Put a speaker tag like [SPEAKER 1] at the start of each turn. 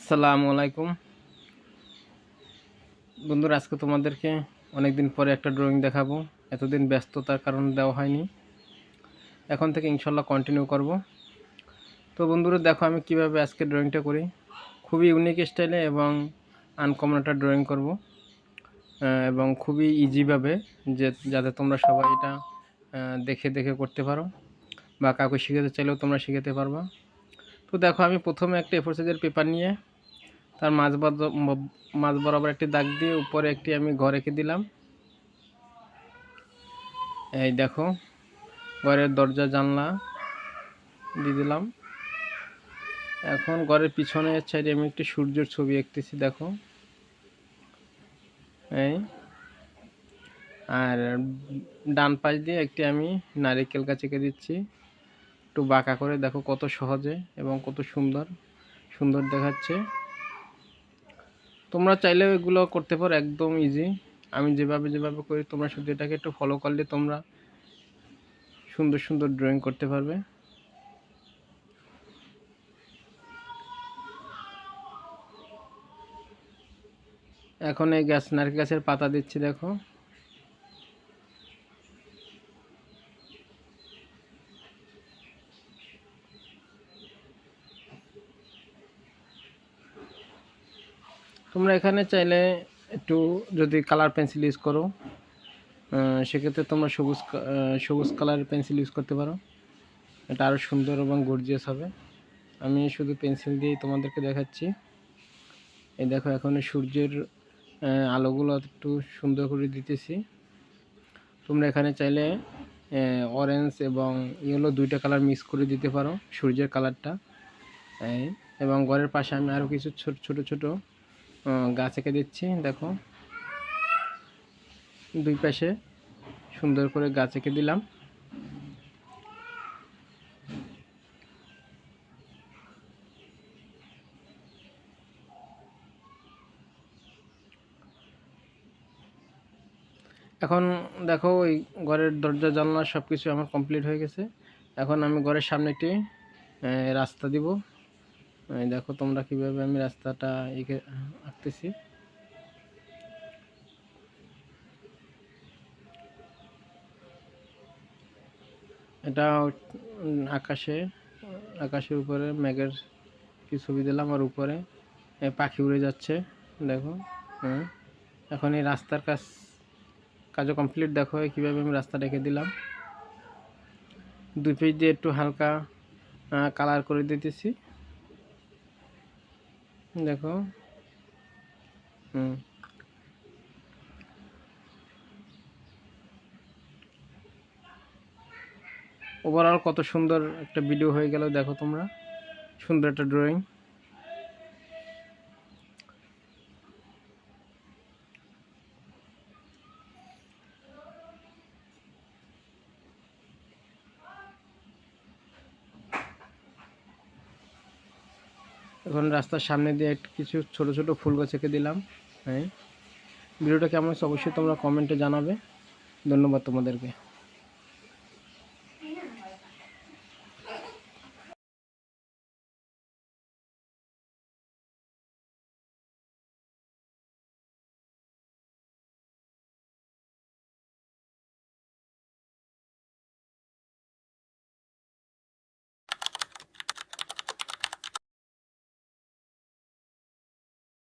[SPEAKER 1] আসসালামু আলাইকুম বন্ধুরা, আজকে তোমাদেরকে অনেকদিন পরে একটা ড্রয়িং দেখাবো। এতদিন ব্যস্ততার কারণে দেওয়া হয়নি, এখন থেকে ইনশাল্লাহ কন্টিনিউ করব। তো বন্ধুরা দেখো আমি কিভাবে আজকে ড্রয়িংটা করি। খুবই ইউনিক স্টাইলে এবং আনকমন একটা ড্রয়িং করব, এবং খুবই ইজিভাবে, যাতে তোমরা সবাই এটা দেখে দেখে করতে পারো বা কাউকে শিখাতে চাইলেও তোমরা শিখাতে পারবা। তো দেখো আমি প্রথমে একটা A4 সাইজের পেপার নিয়ে তার মাঝ বরাবর একটি দাগ দিয়ে উপরে একটি আমি ঘর এঁকে দিলাম। এই দেখো ঘরের দরজা জানলা দিয়ে দিলাম। এখন ঘরের পিছনের সাইডে আমি একটি সূর্যের ছবি আঁকতেছি, দেখো এই। আর ডান পাশ দিয়ে একটি আমি নারিকেল গাছ এঁকে দিচ্ছি, একটু বাঁকা করে। দেখো কত সহজে এবং কত সুন্দর দেখাচ্ছে। তোমরা চাইলেও এগুলো করতে পারো, একদম ইজি। আমি যেভাবে করি তোমরা শুধু এটাকে একটু ফলো করলে তোমরা সুন্দর ড্রয়িং করতে পারবে। এখন এই নারকেল গাছের পাতা দিচ্ছি, দেখো। তোমরা এখানে চাইলে একটু যদি কালার পেন্সিল ইউজ করো, সেক্ষেত্রে তোমরা সবুজ কালারের পেন্সিল ইউজ করতে পারো, এটা আরও সুন্দর এবং গর্জিয়াস হবে। আমি শুধু পেন্সিল দিয়েই তোমাদেরকে দেখাচ্ছি। এই দেখো এখন সূর্যের আলোগুলো একটু সুন্দর করে দিতেছি। তোমরা এখানে চাইলে অরেঞ্জ এবং ইয়েলো দুইটা কালার মিক্স করে দিতে পারো, সূর্যের কালারটা। এবং ঘরের পাশে আমি আরও কিছু ছোট গাছ এঁকে দিচ্ছি, দেখো দুই পাশে সুন্দর করে গাছ এঁকে দিলাম। এখন দেখো ওই ঘরের দরজা জানলা সব কিছু আমার কমপ্লিট হয়ে গেছে। এখন আমি ঘরের সামনে একটি রাস্তা দিব। দেখো তোমরা কিভাবে আমি রাস্তাটা এঁকে আঁকতেছি। এটা আকাশের উপরে মেঘের কি ছবি দিলাম, আর উপরে পাখি উড়ে যাচ্ছে, দেখো। এখন এই রাস্তার কাজও কমপ্লিট। দেখো কিভাবে আমি রাস্তা রেখে দিলাম, দুই পেজ দিয়ে একটু হালকা কালার করে দিতেছি, দেখো। ওভারঅল কত সুন্দর একটা ভিডিও হয়ে গেল, দেখো তোমরা, সুন্দর একটা ড্রয়িং। এখন রাস্তার সামনে দিয়ে কিছু ছোট ফুল গাছ এঁকে দিলাম। ভিডিওটা কেমন হচ্ছে অবশ্যই তোমরা কমেন্টে জানাবে। ধন্যবাদ তোমাদেরকে।